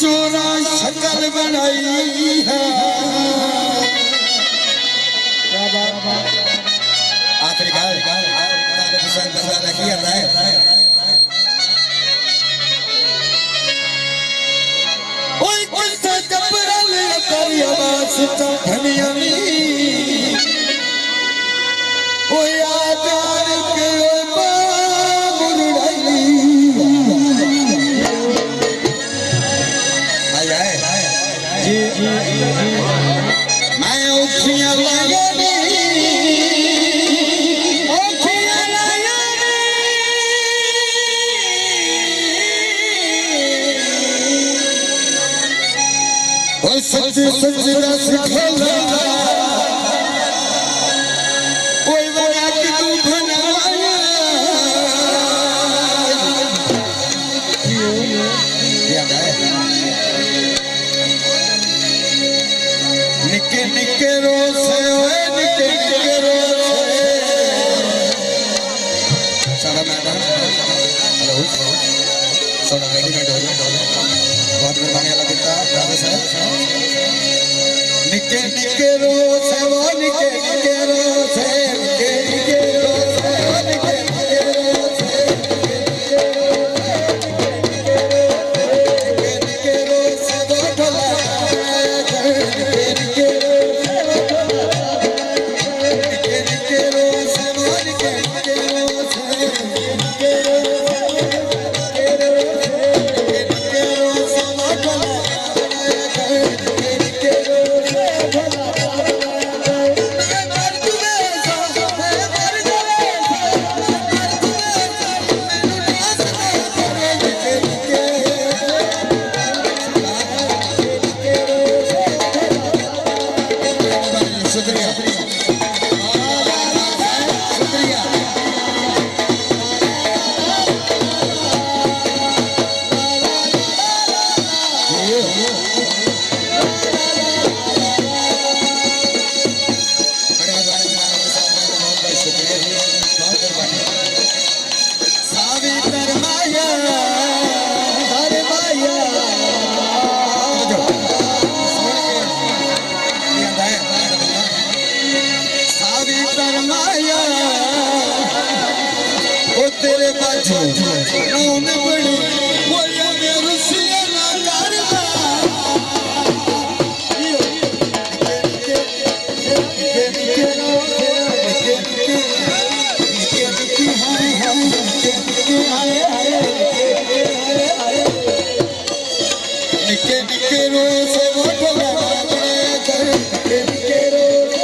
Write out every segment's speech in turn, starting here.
चोरा शक्ल बनाई है। आखिरी मैं उठिया सच सच दस खेला कोई बना कि तू बनाया निके निके रोज निके निके रोज सारा मैडम हेलो सारा रेडीमेड हो बहुत मेहरबानी अल्लाह देता राधा साहब निके निके रोज वो निके निके रोज निके निके रोज निके निके रोज निके निके रोज वो ढोला निके निके रोज निके निके रोज वो निके निके रोज निके तेरे बाजू नौन बड़ी बोलिया में रुसिया ना करवा निके निके रोज वो ढोला निके निके रोज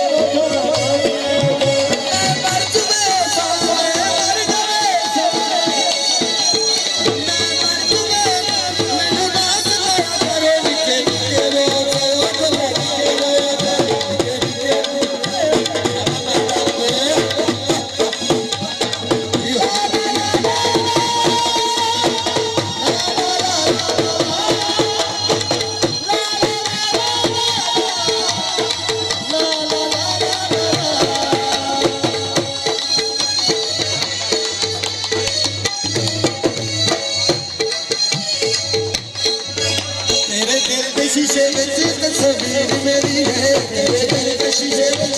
शीशे में तस्वीर मेरी है तेरे दिल के शीशे में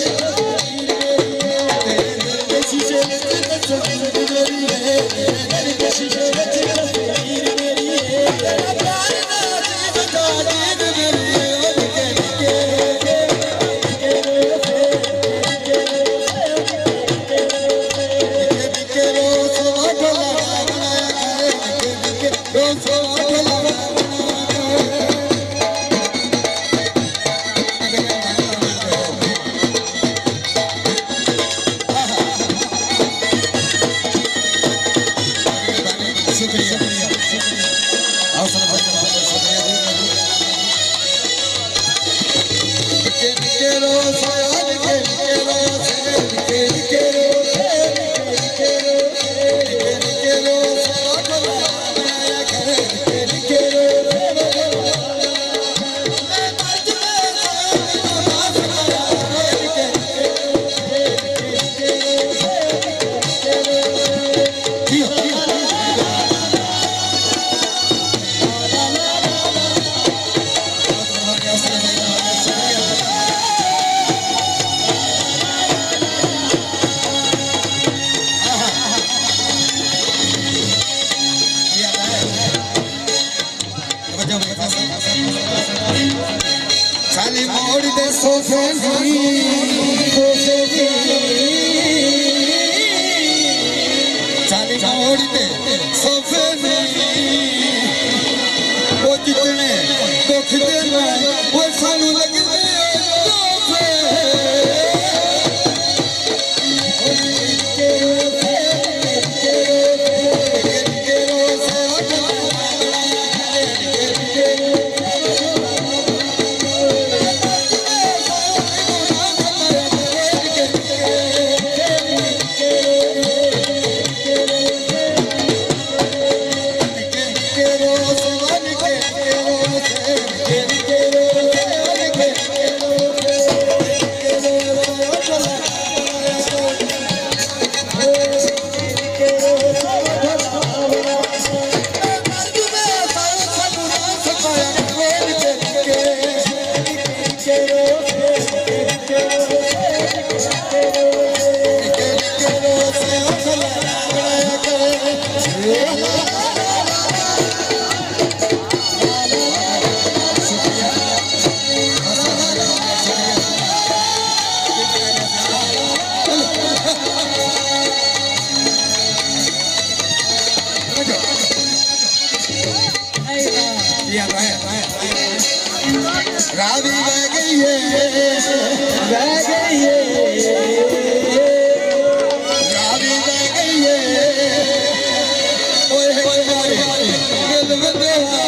तेरे दिल के शीशे में तस्वीर मेरी है तेरे दिल के शीशे में तस्वीर मेरी है तेरा प्यार नाच बता दीद मेरी है निके निके निके रोज वो ढोला बनाया निके निके रोज वो ढोला रावी बह गई है रावी बह गई है ओए हमारे दिल में